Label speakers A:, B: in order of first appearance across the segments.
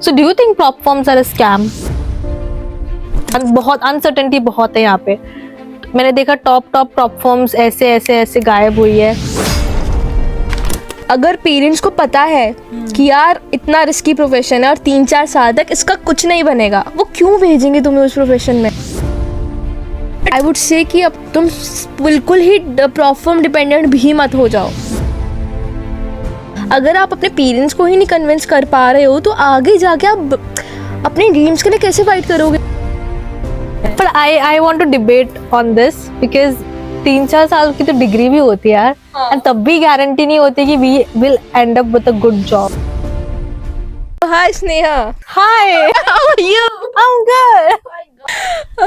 A: So do you think prop firms are a scam? बहुत uncertainty बहुत है यहाँ पे. मैंने देखा टॉप प्रॉप फर्म्स ऐसे गायब हुई है.
B: अगर पेरेंट्स को पता है कि यार इतना रिस्की प्रोफेशन है और 3-4 साल तक इसका कुछ नहीं बनेगा, वो क्यों भेजेंगे तुम्हें उस प्रोफेशन में? आई वुड से कि अब तुम बिल्कुल ही प्रॉप फर्म डिपेंडेंट भी मत हो जाओ. अगर आप अपने पेरेंट्स को ही नहीं कन्विंस कर पा रहे हो तो आगे जाके आप अपने ड्रीम्स के लिए कैसे फाइट करोगे?
A: पर I want to debate on this because 3-4 साल की तो डिग्री भी होती है यार, एंड तब भी गारंटी नहीं होती कि we will end up with a good job.
B: Hi Sneha.
A: Hi, how are you? I am good.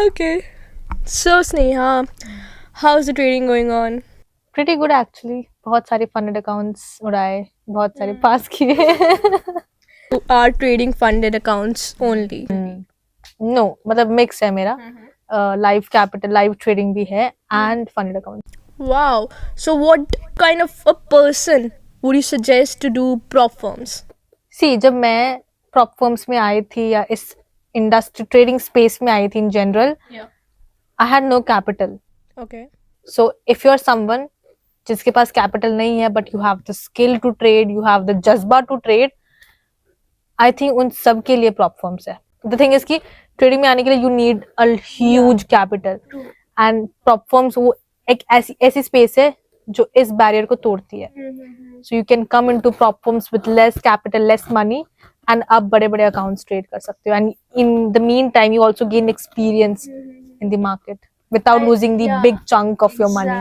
B: Okay. So Sneha, how's the trading going on?
A: Pretty good actually. बहुत सारे फंडेड अकाउंट्स उड़ाए, बहुत सारे पास किए.
B: You are trading funded accounts only.
A: No मतलब mix है मेरा. Live capital live trading भी है and funded account.
B: Wow. So what kind of a person would you suggest to do prop firms?
A: सी जब मैं प्रॉप फर्म्स में आई थी या इस इंडस्ट्री ट्रेडिंग स्पेस में आई थी in general, I had no capital.
B: Okay.
A: So if you are someone जिसके पास कैपिटल नहीं है but you have the skill to trade, you have the जज्बा टू ट्रेड, आई थिंक उन सब के लिए प्रॉप फर्म्स है. द थिंग इज कि ट्रेडिंग में आने के लिए you need a huge capital, and prop firms वो एक ऐसी स्पेस है जो इस बैरियर को तोड़ती है. So you can come into prop firms with less capital, less money, and आप बड़े बड़े अकाउंट्स ट्रेड कर सकते हो. And in the mean time you also gain experience in the market without losing the big chunk of your money.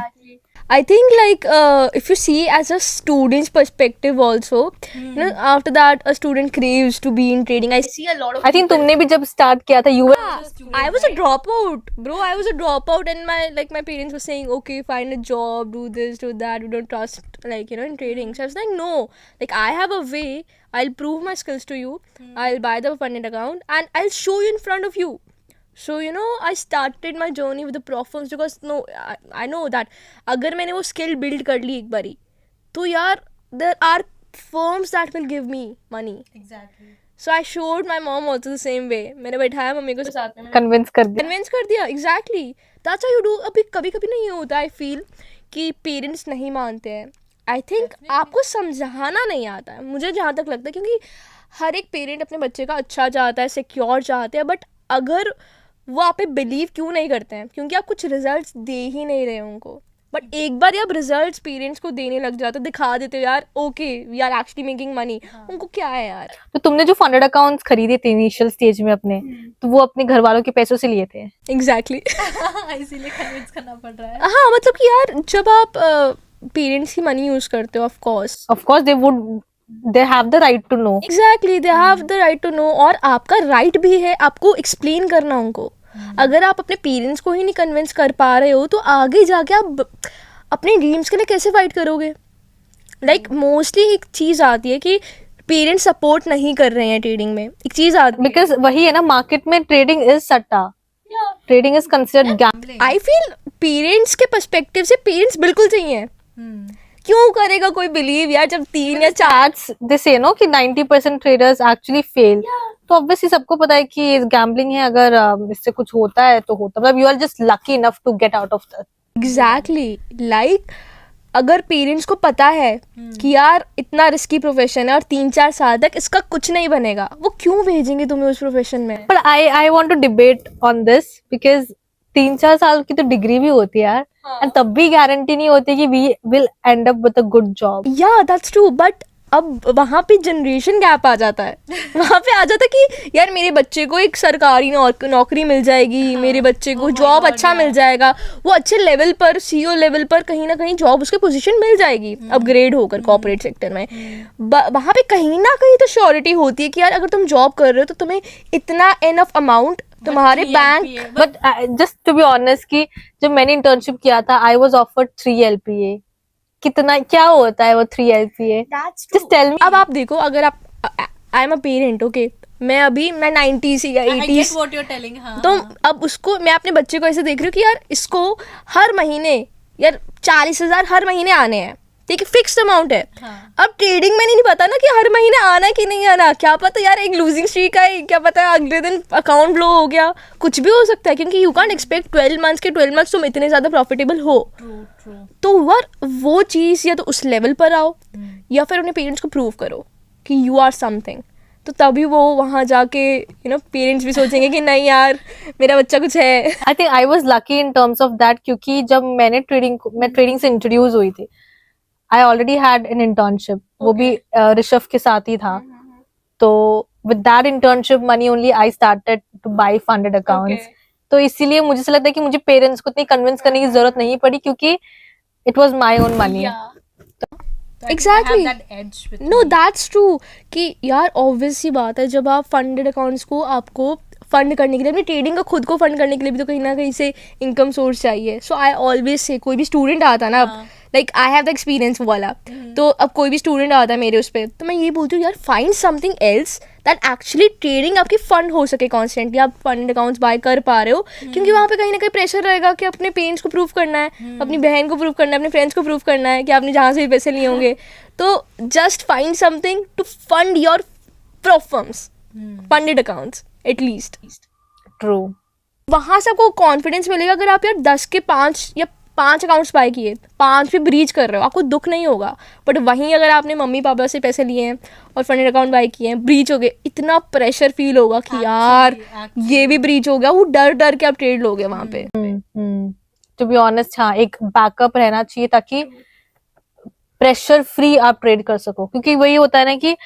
B: I think like if you see as a student's perspective also, you know, after that a student craves to be in trading. I see a lot of
A: I think तुमने भी जब start किया था you were
B: I was a dropout, bro. I was a dropout, and my parents were saying, okay, find a job, do this, do that. We don't trust in trading. So I was like, no, like I have a way. I'll prove my skills to you. I'll buy the funded account and I'll show you in front of you. So I started my journey with the prop firms because I know that अगर मैंने वो skill build कर ली एक बारी तो यार there are firms that will give me money.
A: exactly.
B: So I showed my mom also the same way. मैंने बैठाया मम्मी को साथ में,
A: convince कर दिया.
B: exactly. That's how you do. अभी कभी नहीं होता I feel कि parents नहीं मानते हैं. I think आपको समझाना नहीं आता है, मुझे जहाँ तक लगता है, क्योंकि हर एक पेरेंट अपने बच्चे का अच्छा चाहता है, सिक्योर चाहते हैं, बट अगर वो आप पे बिलीव क्यों नहीं करते हैं? क्योंकि आप कुछ रिजल्ट्स दे ही नहीं रहे उनको. बट एक बार आप रिजल्ट्स पेरेंट्स को देने लग जाते हो, दिखा देते हो यार okay we are actually making money, उनको क्या है यार.
A: तो तुमने जो फंडेड अकाउंट्स खरीदे थे इनिशियल स्टेज में अपने, तो वो अपने घर वालों के पैसों से लिए थे?
B: एग्जैक्टली.
C: इसीलिए कन्विंस करना पड़ रहा है.
B: हाँ मतलब कि यार जब आप पेरेंट्स की मनी यूज करते हो, of course
A: they have the right to know.
B: Exactly, they have the right to know. और आपका राइट भी है आपको एक्सप्लेन करना उनको. अगर आप अपने पेरेंट्स को ही नहीं कन्विंस कर पा रहे हो तो आगे जाके आप अपने ड्रीम्स के लिए कैसे फाइट करोगे? लाइक मोस्टली एक चीज़ आती है कि पेरेंट्स सपोर्ट नहीं कर रहे हैं ट्रेडिंग में, एक चीज़ आती है
A: बिकॉज वही है ना, मार्केट में ट्रेडिंग इज सट्टा. Trading is considered gambling.
B: I feel parents के पर्सपेक्टिव से पेरेंट्स बिल्कुल चाहिए. क्यों करेगा कोई बिलीव यार जब 3 या 4
A: दे से नो कि 90% ट्रेडर्स एक्चुअली फेल. तो ऑब्वियसली सबको पता है कि गैम्बलिंग है, अगर इससे कुछ होता है तो होता, मतलब you are just lucky enough to get out of that.
B: Exactly. Like अगर पेरेंट्स को पता है कि यार इतना रिस्की प्रोफेशन है और 3-4 साल तक इसका कुछ नहीं बनेगा, वो क्यों भेजेंगे तुम्हें उस प्रोफेशन में?
A: पर I want to debate on this because 3-4 साल की तो डिग्री भी होती है यार, एंड तब भी गारंटी नहीं होती कि we will end up with a good job.
B: या दैट्स ट्रू, बट अब वहाँ पे जनरेशन गैप आ जाता है. वहाँ पे आ जाता है कि यार मेरे बच्चे को एक सरकारी नौकरी मिल जाएगी, मेरे बच्चे को जॉब अच्छा मिल जाएगा, वो अच्छे लेवल पर CEO लेवल पर कहीं ना कहीं जॉब उसके पोजीशन मिल जाएगी अपग्रेड होकर कॉर्पोरेट सेक्टर में. वहाँ पे कहीं ना कहीं तो श्योरिटी होती है कि यार अगर तुम जॉब कर रहे हो तो तुम्हें इतना एनफ अमाउंट तुम्हारे bank.
A: But just to be honest कि जब मैंने इंटर्नशिप किया था आई वाज ऑफर्ड 3 LPA. कितना क्या होता है वो 3 LPA? Just tell me.
B: अब आप देखो, अगर आप I am a parent, okay, मैं 90s या 80s,
C: what you're telling, हाँ.
B: तो अब उसको मैं अपने बच्चे को ऐसे देख रही हूँ कि यार इसको हर महीने यार 40,000 हर महीने आने हैं, ठीक है, फिक्स्ड अमाउंट है.
C: हाँ.
B: अब ट्रेडिंग में नहीं पता ना कि हर महीने आना कि नहीं आना. क्या पता यार एक लूजिंग स्ट्रीक आई, क्या पता अगले दिन अकाउंट लो हो गया, कुछ भी हो सकता है. क्योंकि यू कैंट एक्सपेक्ट 12 मंथ्स के 12 मंथ्स तुम इतने ज़्यादा प्रॉफिटेबल हो.
C: True.
B: तो वो चीज़ या तो उस लेवल पर आओ या फिर अपने पेरेंट्स को प्रूव करो कि यू आर समथिंग. तो तभी वो वहाँ जाके पेरेंट्स भी सोचेंगे कि नहीं यार मेरा बच्चा कुछ है.
A: I think I was lucky in terms of that, क्योंकि जब मैं ट्रेडिंग से इंट्रोड्यूस हुई थी, I already had an internship. वो भी ऋषभ के साथ ही था. तो with that internship money only I started to buy funded accounts. तो इसीलिए मुझे ऐसा लगता है कि मुझे पेरेंट्स को इतनी कन्विंस करने की जरूरत नहीं पड़ी, क्योंकि it was my own money.
B: Exactly.
C: That edge with
B: no
C: me.
B: That's true कि यार ऑब्वियस सी बात है, जब आप फंडेड अकाउंट्स को आपको फंड करने के लिए, अपनी ट्रेडिंग को खुद को फंड करने के लिए भी तो कहीं ना कहीं से इनकम सोर्स चाहिए. सो आई ऑलवेज से कोई भी स्टूडेंट आता ना, अब like I have the experience वाला, तो अब कोई भी स्टूडेंट आता है मेरे उस पर, तो मैं ये बोलती हूँ यार find something else that actually trading आपकी फंड हो सके कॉन्स्टेंटली. आप फंड अकाउंट्स बाय कर पा रहे हो, क्योंकि वहाँ पे कहीं ना कहीं प्रेशर रहेगा कि अपने पेरेंट्स को प्रूव करना है, अपनी बहन को प्रूव करना है, अपने फ्रेंड्स को प्रूव करना है कि आपने जहाँ से भी पैसे लिए होंगे. तो just find something to fund your prop firms, funded accounts at least.
A: True.
B: वहाँ से आपको कॉन्फिडेंस मिलेगा. अगर आप यार 10 के 5 अकाउंट्स बाय किए, 5 भी ब्रीच कर रहे हो, आपको दुख नहीं होगा. बट वहीं अगर आपने मम्मी पापा से पैसे लिए हैं और फंडेड अकाउंट बाय किए हैं, ब्रीच हो गए, इतना प्रेशर फील होगा कि यार ये भी ब्रीच हो गया. वो डर डर के आप ट्रेड लोगे वहाँ पे.
A: टू बी ऑनेस्ट, हाँ, एक बैकअप रहना चाहिए ताकि प्रेशर फ्री आप ट्रेड कर सको. क्योंकि वही होता है ना कि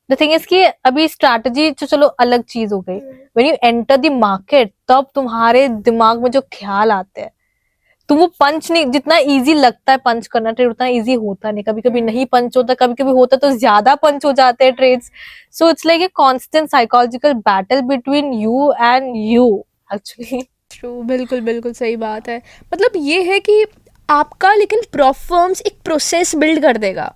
A: द थिंग इज कि अभी स्ट्रैटेजी तो चलो अलग चीज हो गई, when you enter the market तब तुम्हारे दिमाग में जो ख्याल आते हैं, तुम वो पंच नहीं, जितना इजी लगता है पंच करना ट्रेड उतना इजी होता नहीं. कभी कभी नहीं पंच होता, कभी कभी होता तो ज्यादा पंच हो जाते हैं trades. So it's like a constant psychological battle between you and you actually.
B: True, बिल्कुल बिल्कुल सही बात है. मतलब ये है कि आपका लेकिन प्रॉप फर्म्स एक प्रोसेस बिल्ड कर देगा.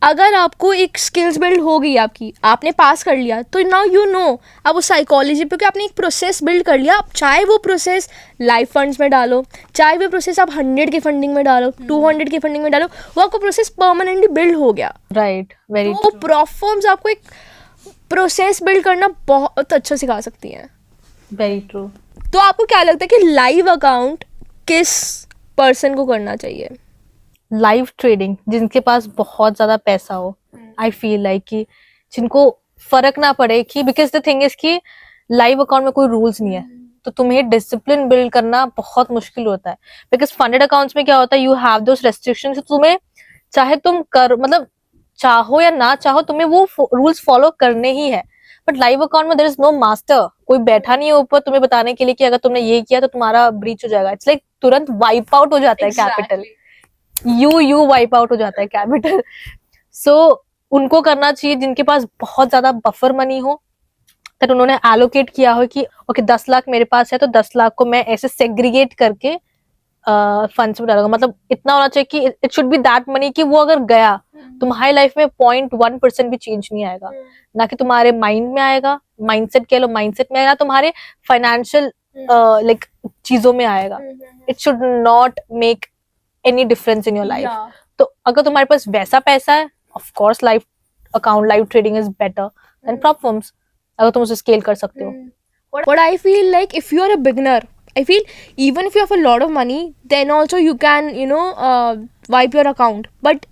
B: अगर आपको एक स्किल्स बिल्ड हो गई आपकी, आपने पास कर लिया, तो नाउ यू नो आप उस साइकोलॉजी पे कि आपने एक प्रोसेस बिल्ड कर लिया. आप चाहे वो प्रोसेस लाइफ फंड्स में डालो, चाहे वो प्रोसेस आप 100 की फंडिंग में डालो, 200 की फंडिंग में डालो, वो आपका प्रोसेस परमानेंटली बिल्ड हो गया.
A: राइट, वेरी
B: तो प्रॉप फर्म्स आपको एक प्रोसेस बिल्ड करना बहुत अच्छा सिखा सकती हैं.
A: Very true.
B: तो आपको क्या लगता है कि लाइव अकाउंट किस पर्सन को करना चाहिए?
A: लाइव ट्रेडिंग जिनके पास बहुत ज्यादा पैसा हो, आई फील लाइक कि जिनको फर्क ना पड़े कि, बिकॉज द थिंग इज कि लाइव अकाउंट में कोई रूल्स नहीं है, तो तुम्हें डिसिप्लिन बिल्ड करना बहुत मुश्किल होता है. बिकॉज फंडेड अकाउंट्स में क्या होता है, यू हैव दोस रेस्ट्रिक्शंस. तुम्हें चाहे तुम कर, मतलब चाहो या ना चाहो, तुम्हें वो रूल्स फॉलो करने ही है. बट लाइव अकाउंट में देयर इज नो मास्टर, कोई बैठा नहीं है ऊपर तुम्हें बताने के लिए कि अगर तुमने ये किया तो तुम्हारा ब्रीच हो जाएगा. इट्स लाइक तुरंत वाइप आउट हो जाता है कैपिटल. यू वाइप आउट हो जाता है कैपिटल. सो उनको करना चाहिए जिनके पास बहुत ज्यादा बफर मनी हो, तो उन्होंने एलोकेट किया हो कि ओके 10 लाख मेरे पास है, तो 10 लाख को मैं ऐसे सेग्रीगेट करके फंड्स में डालूंगा. मतलब इतना होना चाहिए कि it should be that money कि वो अगर गया तुम्हारी लाइफ में 0.1% भी चेंज नहीं आएगा. ना कि तुम्हारे माइंड में आएगा, माइंडसेट कह लो, माइंडसेट में आएगा, तुम्हारे फाइनेंशियल लाइक चीजों में आएगा. It should not make any difference in your life. तो अगर तुम्हारे पास वैसा पैसा है, of course live account, live trading is better than prop firms, अगर तुम उसे स्केल कर सकते हो.
B: What I feel like, if you are a beginner, I feel even if you have a lot of money, then also you can, wipe your account. But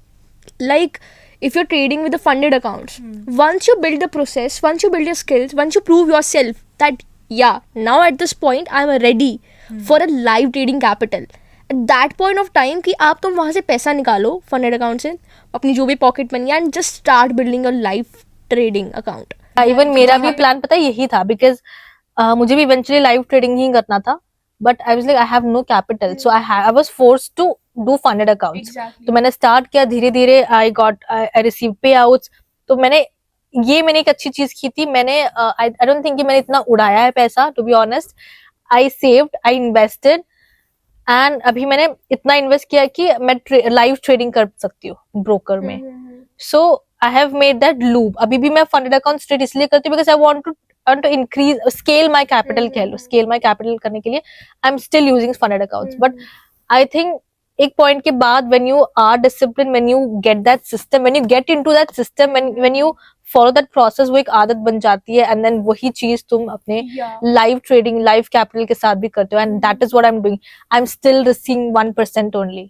B: like if you're trading with the funded accounts, once you build the process, once you build your skills, once you prove yourself that yeah, now at this point I'm ready for a live trading capital. At that point of time कि आप तुम वहाँ से पैसा निकालो funded account से, अपनी जो भी pocket money, and just start building a live trading account.
A: Even मेरा भी प्लान पता है यही था, बिकॉज मुझे भी इवेंचुअली लाइव ट्रेडिंग ही करना था. But I was like I have no capital, so I was forced to do funded accounts. तो मैंने स्टार्ट किया धीरे धीरे, आई रिसीव पे आउट्स. तो मैंने एक अच्छी चीज की थी. मैंने आई डोंट थिंक कि मैंने इतना उड़ाया है पैसा, to be honest. I saved, I invested, and अभी मैंने इतना इन्वेस्ट किया कि मैं लाइव ट्रेडिंग कर सकती हूँ ब्रोकर में. So I have made that loop. अभी भी मैं फंडेड अकाउंट ट्रेड इसलिए करती हूँ because I want to increase scale my capital. कह लो स्केल माय कैपिटल करने के लिए I am still using funded accounts. But I think एक पॉइंट के बाद when you are disciplined, when you get that system, when you get into that system, when you follow that process, वो एक आदत बन जाती है, and then वही चीज तुम अपने लाइव ट्रेडिंग, लाइव कैपिटल के साथ भी करते हो, and that is what I'm doing. I'm still risking 1% only.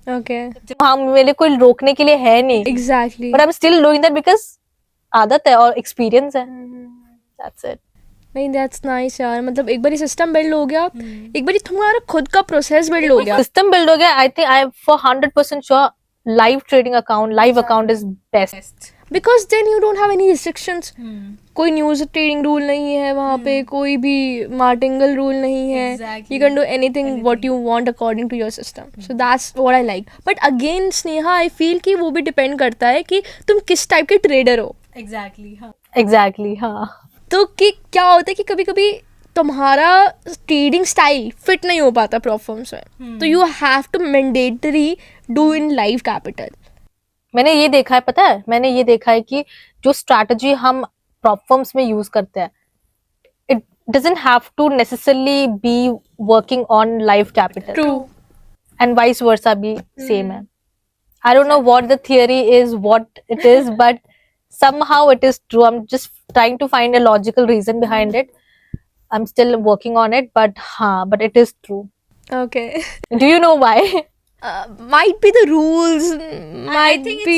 B: Okay.
A: हाँ, मेरे कोई रोकने के लिए है नहीं,
B: Exactly.
A: but I'm still doing that because आदत है और एक्सपीरियंस है. That's it.
B: नहीं, that's nice यार. मतलब एक बारी सिस्टम बिल्ड हो गया, एक बारी तुम्हारा खुद का प्रोसेस बिल्ड हो गया.
A: सिस्टम बिल्ड हो गया. आई think I am for 100% sure live trading account, live account is best.
B: Because then you don't have any restrictions. कोई न्यूज ट्रेडिंग रूल नहीं है वहाँ पे, कोई भी मार्टिंगल रूल नहीं है.
C: Exactly.
B: You can do anything what you want according to your system. So that's what I like. But again Sneha, I feel कि वो भी डिपेंड करता है कि तुम किस टाइप के ट्रेडर हो.
C: एग्जैक्टली हाँ.
A: एग्जैक्टली. हाँ,
B: तो कि क्या होता है कि कभी कभी तुम्हारा ट्रेडिंग स्टाइल फिट नहीं हो पाता प्रॉप फर्म्स में, तो you have to mandatory do in live capital.
A: मैंने ये देखा है, पता है, मैंने ये देखा है कि जो स्ट्रैटेजी हम प्रॉप फर्म्स में यूज करते हैं, it doesn't have to necessarily be working on live capital.
B: True.
A: And vice versa भी सेम है. I don't know what the theory is, what it is, but somehow it is true. I'm just trying to find a logical reason behind it. I'm still working on it, but it is true.
B: Okay.
A: Do you know why?
B: Might be the rules, might
C: think
B: be.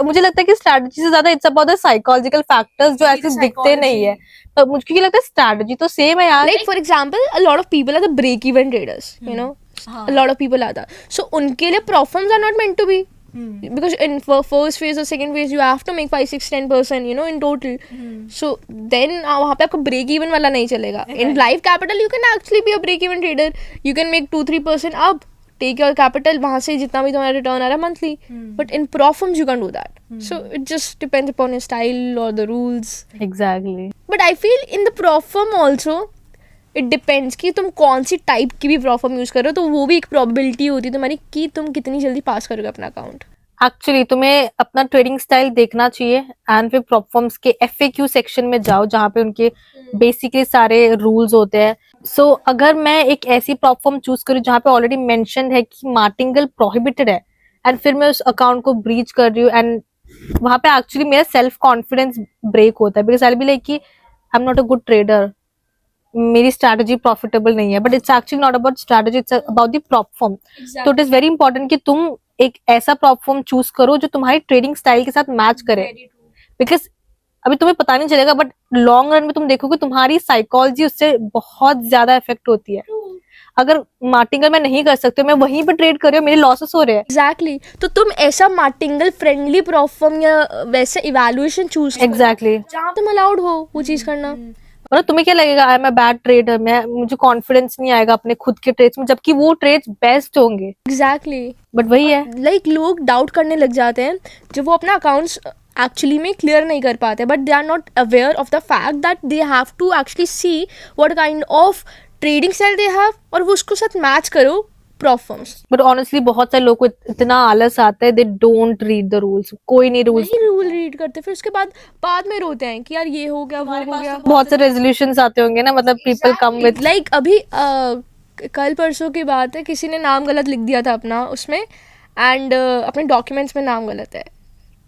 A: मुझे लगता है कि strategy से ज्यादा it's about the psychological factors जो ऐसे दिखते नहीं है. तो मुझे लगता है स्ट्रैटेजी तो सेम है यार.
B: Like for example, a lot of people are the break-even traders. You know, a lot of people are that. So उनके लिए prop firms are not meant to be. Because in first phase or second phase you have to make 5, 6, 10% you know in total. So then वहाँ पे आपको break even वाला नहीं चलेगा. In live capital you can actually be a break even trader. You can make 2-3% up, take your capital, वहाँ से जितना भी तुम्हारा return आ रहा है monthly. But in prop firms you can't do that. So it just depends upon your style or the rules.
A: Exactly.
B: But I feel in the prop firm also it depends कि तुम कौन सी type की भी prop firm use कर रहे हो, तो वो भी एक probability होती है तुम्हारी कि तुम कितनी जल्दी पास करोगे अपना अकाउंट.
A: एक्चुअली तुम्हें अपना ट्रेडिंग स्टाइल देखना चाहिए एंड फिर प्रॉप फर्म्स के FAQ सेक्शन में जाओ जहाँ पे उनके बेसिकली सारे रूल्स होते हैं. सो अगर मैं एक ऐसी प्रॉप फर्म चूज करूँ जहाँ पे ऑलरेडी मेंशन है कि मार्टिंगल प्रोहिबिटेड है एंड फिर मैं उस अकाउंट को ब्रीच कर रही हूँ, एंड वहाँ पे एक्चुअली मेरा सेल्फ कॉन्फिडेंस ब्रेक होता है बिकॉज आई बी लाइक कि I am not a good trader, मेरी स्ट्रैटेजी प्रॉफिटेबल नहीं है. But it's actually not about strategy, it's about the prop firm. तो इट इज वेरी इंपॉर्टेंट कि तुम एक ऐसा प्रॉप फर्म चूज करो जो तुम्हारी ट्रेडिंग स्टाइल के साथ मैच करे, बिकॉज अभी तुम्हें पता नहीं चलेगा बट लॉन्ग रन में तुम देखोगे तुम्हारी साइकोलॉजी उससे बहुत ज्यादा इफेक्ट होती है. अगर मार्टिंगल में नहीं कर सकते, मैं वहीं पे ट्रेड कर रही हूँ, मेरे लॉसेस हो रहे हैं.
B: एग्जैक्टली. तो तुम ऐसा मार्टिंगल फ्रेंडली प्रॉप फर्म या वैसे इवैल्यूएशन चूज करो
A: एग्जैक्टली
B: जहाँ तुम अलाउड हो वो चीज करना.
A: मतलब तुम्हें क्या लगेगा, I am a bad trader, मैं मुझे कॉन्फिडेंस नहीं आएगा अपने खुद के ट्रेड्स में, जबकि वो ट्रेड्स बेस्ट होंगे.
B: एग्जैक्टली.
A: बट वही है,
B: लाइक लोग डाउट करने लग जाते हैं जब वो अपना अकाउंट्स एक्चुअली में क्लियर नहीं कर पाते, but they are not aware of the fact that they have to actually see what kind of trading style they have और वो उसको साथ मैच करो प्रॉप फर्म्स.
A: बट ऑनेस्टली बहुत सारे लोगों को इतना आलस आता है, they don't read the rules. कोई नहीं रूल्स,
B: नहीं रूल रीड करते, फिर उसके बाद में रोते हैं कि यार ये हो गया वो हो गया.
A: बहुत से रेजोल्यूशंस आते होंगे ना, मतलब पीपल कम विद
B: लाइक अभी कल परसों की बात है, किसी ने नाम गलत लिख दिया था अपना उसमें एंड अपने डॉक्यूमेंट्स में नाम गलत है.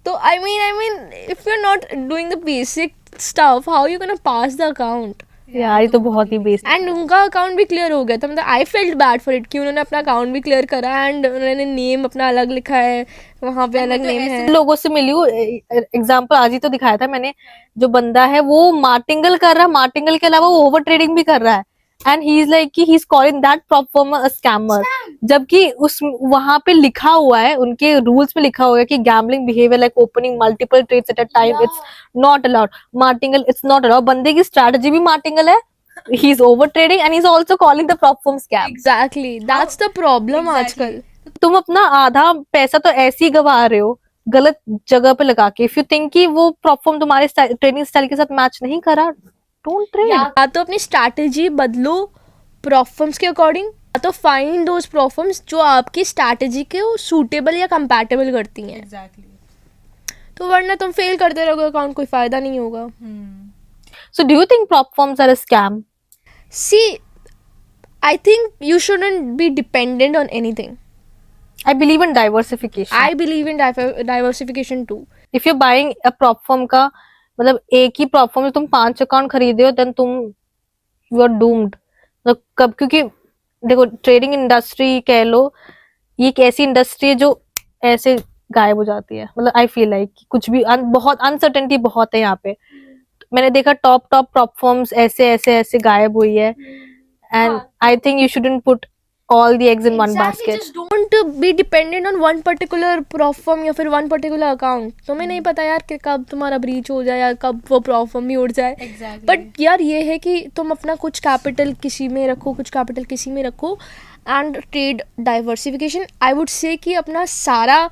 B: तो I mean if you are not doing the basic stuff, how you can pass the account.
A: यार ये तो बहुत ही बेसिक.
B: एंड उनका अकाउंट भी क्लियर हो गया था, मतलब I felt bad for it कि उन्होंने अपना अकाउंट भी क्लियर करा एंड उन्होंने नेम अपना अलग लिखा है, वहाँ पे अलग नेम है.
A: लोगों से मिली हूँ, एग्जाम्पल आज ही तो दिखाया था मैंने, जो बंदा है वो मार्टिंगल कर रहा है, मार्टिंगल के अलावा वो ओवर ट्रेडिंग भी कर रहा है एंड ही इज लाइक कि he is calling that prop form a scammer, जबकि उस वहां पे लिखा हुआ है, उनके रूल्स में लिखा हुआ है कि gambling behaviour like opening multiple trades at a time it's not allowed. Martingale it's not allowed. बंदे की स्ट्रैटेजी भी मार्टिंगल है, he is over trading and he's also calling the prop firm scam.
B: Exactly, that's the problem आजकल.
A: तुम अपना आधा पैसा तो ऐसे ही गवा रहे हो गलत जगह पे लगा के. इफ यू थिंक कि वो प्रॉप फर्म तुम्हारे ट्रेडिंग स्टाइल के साथ मैच नहीं करा, डोंट ट्रेड.
B: या तो अपनी स्ट्रैटेजी बदलो प्रॉप फर्म्स के अकॉर्डिंग, या तो फाइंड दोस प्रॉप फर्म्स जो आपकी स्ट्रैटेजी के सूटेबल या कंपैटिबल करती हैं.
C: एग्जैक्टली.
B: तो वरना तुम फेल करते रहोगे अकाउंट, कोई फायदा नहीं होगा.
A: So do you think prop firms are a scam?
B: See, I think you shouldn't be dependent on anything.
A: I believe in diversification.
B: I believe in diversification too.
A: If you're buying a prop firm का मतलब एक ही prop firm में तुम 5 account खरीदे हो, then तुम you are doomed. मतलब कब, क्योंकि देखो ट्रेडिंग इंडस्ट्री कह लो, ये एक ऐसी इंडस्ट्री है जो ऐसे गायब हो जाती है. मतलब आई फील लाइक कुछ भी बहुत अनसर्टेनिटी बहुत है यहाँ पे. मैंने देखा टॉप prop firms ऐसे ऐसे ऐसे गायब हुई है. And I think you shouldn't put all the eggs in one basket.
B: Just don't be dependent on one particular prop firm या फिर one particular account. तुम्हें नहीं पता यार कि कब तुम्हारा ब्रीच हो जाए या कब वो prop firm भी उड़ जाए.
C: Exactly.
B: बट यार ये है कि तुम अपना कुछ कैपिटल किसी में रखो, कुछ कैपिटल किसी में रखो and trade diversification. I would say कि अपना सारा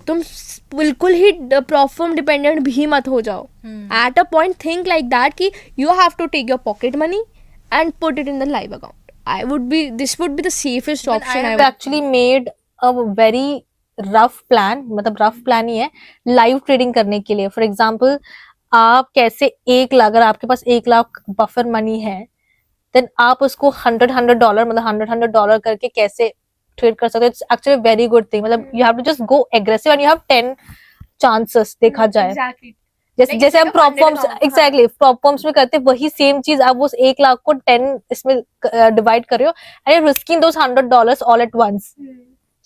B: तुम बिल्कुल ही prop firm डिपेंडेंट भी मत हो जाओ. At a point think like that कि you have to take your pocket money and put it in the live account. This would be the safest option.
A: I've actually made a very rough plan, मतलब rough plan ही है live trading करने के लिए. For example आप कैसे 1 लाख, अगर आपके पास 1 lakh buffer money है, देन आप उसको $100 मतलब $100 करके कैसे ट्रेड कर सकते हो. It's actually very good thing. मतलब you have to just go aggressive and you have 10 chances देखा जाए.
B: Exactly.
A: जैसे हम prop firms exactly prop firms में करते हैं वही सेम चीज आप उस 1 लाख को 10 इसमें डिवाइड कर रहे हो and you risking those $100 all at once.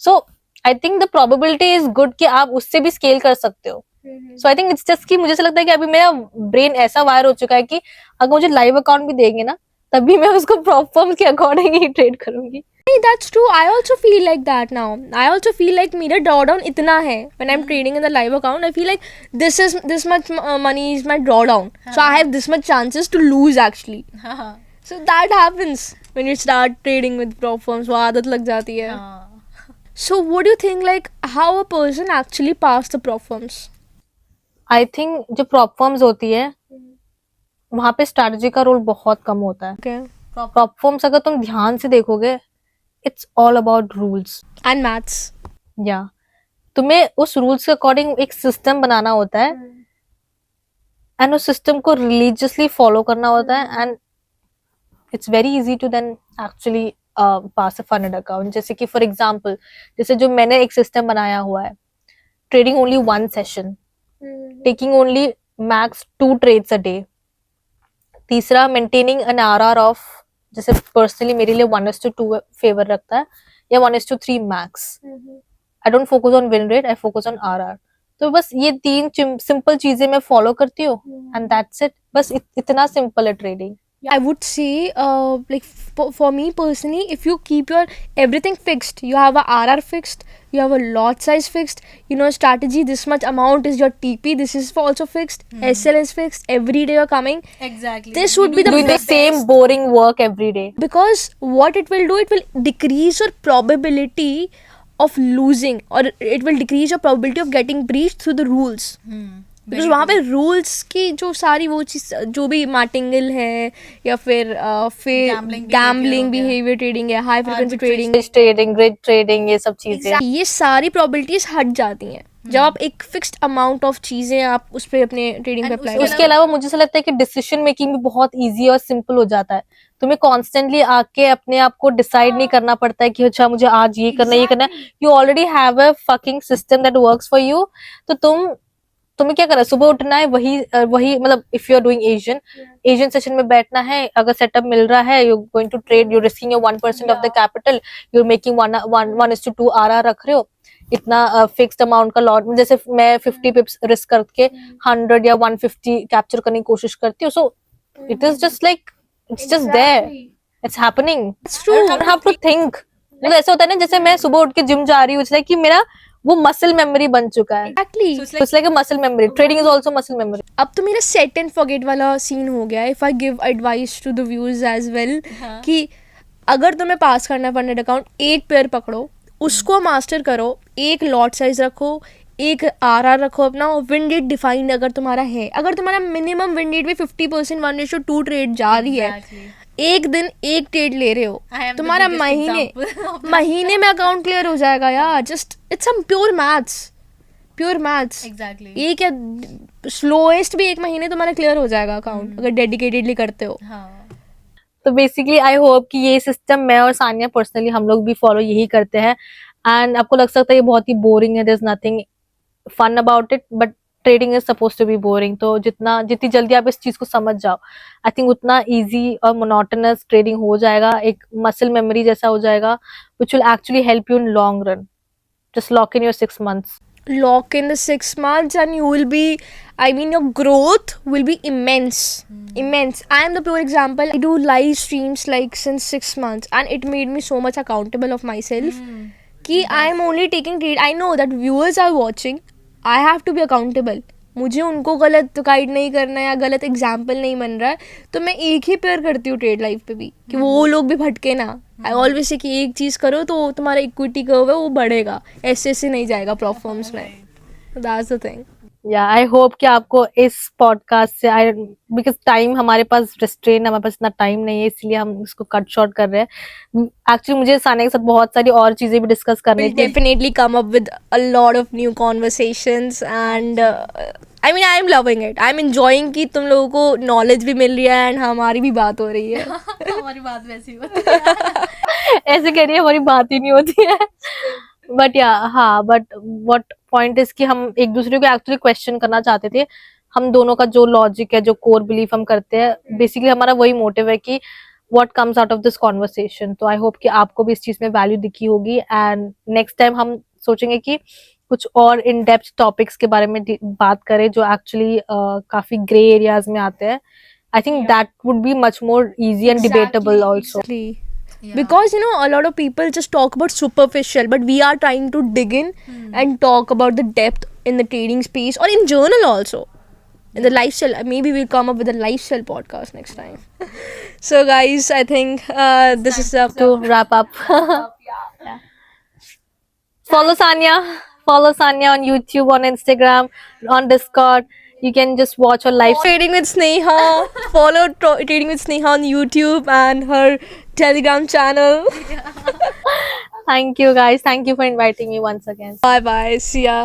A: So I think the probability is good कि आप उससे भी स्केल कर सकते हो. So I think it's just कि मुझे ऐसा लगता है कि अभी मेरा ब्रेन ऐसा वायर हो चुका है कि अगर मुझे लाइव अकाउंट भी देंगे ना तभी मैं उसको prop firm के अकॉर्डिंग ही ट्रेड करूंगी.
B: That's true. I also feel like that now. I also feel like मेरा drawdown इतना है. When I'm trading in the live account, I feel like this much money is my drawdown. So I have this much chances to lose actually. So that happens when you start trading with prop firms. वो आदत लग जाती है. So what do you think, like how a person actually pass the prop firms?
A: I think जो prop firms होती है वहां पे स्ट्रैटेजी का रोल बहुत कम होता है.
B: Okay.
A: prop firms अगर तुम ध्यान से देखोगे it's all about rules.
B: And maths.
A: या तुम्हें उस रूल्स के अकॉर्डिंग एक सिस्टम बनाना होता है एंड उस सिस्टम को रिलीजियसली फॉलो करना होता है and it's very easy to then actually pass a funded account. जैसे कि फॉर एग्जांपल जैसे जो मैंने एक सिस्टम बनाया हुआ है, trading only 1 session, taking only max 2 trades a day. तीसरा मेंटेनिंग एन आरआर ऑफ, जैसे पर्सनली मेरे लिए 1:2 फेवर रखता है या 1:3 मैक्स. I don't focus on win rate, I focus on RR. तो बस ये 3 सिंपल चीजें मैं फॉलो करती हूँ एंड दैट्स इट. बस इतना सिंपल है trading.
B: I would say, like for me personally, if you keep your everything fixed, you have a RR fixed, you have a lot size fixed, you know strategy, this much amount is your TP, this is also fixed, SL is fixed, every day you're coming.
C: Exactly.
B: This would be the
A: Doing the same boring work every day.
B: Because what it will do, it will decrease your probability of losing, or it will decrease your probability of getting breached through the rules. Because वहाँ पे rules की जो सारी वो चीज जो भी martingale है या फिर गैम्बलिंग बिहेवियर ट्रेडिंग है, high frequency trading,
A: grid trading, ये सब चीजें
B: ये सारी प्रॉबिलिटीज हट जाती हैं जब आप एक फिक्स्ड अमाउंट ऑफ चीजें आप उस पे अपने ट्रेडिंग पे अप्लाई.
A: उसके अलावा मुझे ऐसा लगता है कि डिसीजन मेकिंग भी बहुत इजी और सिंपल हो जाता है. तुम्हें कॉन्स्टेंटली आके अपने आप को डिसाइड नहीं करना पड़ता है कि अच्छा मुझे आज ये करना है, ये करना है. You already have a fucking system that works for you. तो तुम्हें क्या करना है, सुबह उठना है, वही मतलब if you are doing Asian session में बैठना है, अगर सेटअप मिल रहा है, you going to trade, you risking your 1% of the capital, you making 1:2 RR रख रहे हो, इतना फिक्स्ड अमाउंट का लॉट. जैसे मैं 50 पिप्स रिस्क करके 100 या 150 कैप्चर करने की कोशिश करती हूँ. So it is just like it's just there, it's happening. You don't have to think. मतलब ऐसा होता है ना, जैसे मैं सुबह उठ के जिम जा रही हूँ, कि मेरा वो मसल मेमोरी बन चुका है.
B: Actually
A: it's like a muscle memory. Trading is also muscle memory.
B: अब तो मेरा सेट एंड फॉरगेट वाला सीन हो गया. If I give advice to the viewers as well कि अगर तुम्हें पास करना है फंडेड अकाउंट, एक पेयर पकड़ो, उसको मास्टर करो, एक लॉट साइज रखो, एक आरआर रखो अपना, और विन रेट डिफाइंड अगर तुम्हारा है, अगर तुम्हारा मिनिमम विन रेट भी 50% 1:2 ट्रेड जा रही है, एक दिन एक ट्रेड ले रहे हो, तुम्हारा महीने में अकाउंट क्लियर हो जाएगा यार. Just it's some pure maths.
C: Exactly.
B: एक या स्लोएस्ट भी 1 महीने तुम्हारा क्लियर हो जाएगा अकाउंट अगर डेडिकेटेडली करते हो.
A: तो बेसिकली आई होप कि ये सिस्टम मैं और सानिया पर्सनली हम लोग भी फॉलो यही करते हैं. एंड आपको लग सकता है ये बहुत ही बोरिंग है, there is nothing fun about it, but trading is suppose to be boring. तो जितनी जल्दी आप इस चीज को समझ जाओ, आई थिंक उतना इजी और मोनोटोनस ट्रेडिंग हो जाएगा. एक मसल मेमोरी जैसा हो जाएगा, which will actually help you in long run. Just lock in your 6 months.
B: Lock in the 6 months and you will be, I mean, your growth will be immense. Immense. I am the pure example. I do live streams like since 6 months and it made me so much accountable of myself. Ki I am only taking trade. I know that viewers are watching. I have to be accountable. मुझे उनको गलत guide नहीं करना है या गलत example नहीं बन रहा है, तो मैं एक ही पेयर करती हूँ ट्रेड लाइफ पे भी कि वो लोग भी भटके ना. आई ऑलवेज से कि एक चीज़ करो तो तुम्हारा इक्विटी कर्व है वो बढ़ेगा, ऐसे नहीं जाएगा प्रोफॉर्म्स में. That's the thing.
A: या आई होप कि आपको इस पॉडकास्ट से बिकॉज टाइम हमारे पास रिस्ट्रेन, हमारे पास इतना टाइम नहीं है, इसलिए हम इसको कट शॉर्ट कर रहे हैं. एक्चुअली मुझे सानिया के साथ बहुत सारी और चीजें भी डिस्कस करनी
B: We'll
A: थी.
B: definitely come up with a lot of new conversations and I mean I am loving it. I'm enjoying कि तुम लोगों को knowledge भी मिल रही है and हमारी भी बात हो रही है.
C: हमारी बात वैसी होती है.
A: ऐसे करिए हमारी बात ही नहीं होती है. बट या हाँ, बट व्हाट पॉइंट इज कि हम एक दूसरे को एक्चुअली क्वेश्चन करना चाहते थे. हम दोनों का जो लॉजिक है, जो कोर बिलीफ हम करते हैं, बेसिकली हमारा वही मोटिव है कि what comes out of this conversation. तो आई होप कि आपको भी इस चीज में वैल्यू दिखी होगी. एंड नेक्स्ट टाइम हम सोचेंगे कि कुछ और इन डेप्थ टॉपिक्स के बारे में बात करें जो एक्चुअली काफी ग्रे एरियाज में आते हैं. I think that would be much more easy and debatable also.
B: Exactly. Because you know a lot of people just talk about superficial, but we are trying to dig in and talk about the depth in the trading space or in journal also, in the lifestyle. Maybe we'll come up with a lifestyle podcast next time. So guys, I think this is up
A: To wrap up, follow Sanya on YouTube, on Instagram, on Discord. You can just watch her live.
B: Trading with Sneha. Follow Trading with Sneha on YouTube and her Telegram channel.
A: Thank you guys. Thank you for inviting me once again.
B: Bye bye. See ya.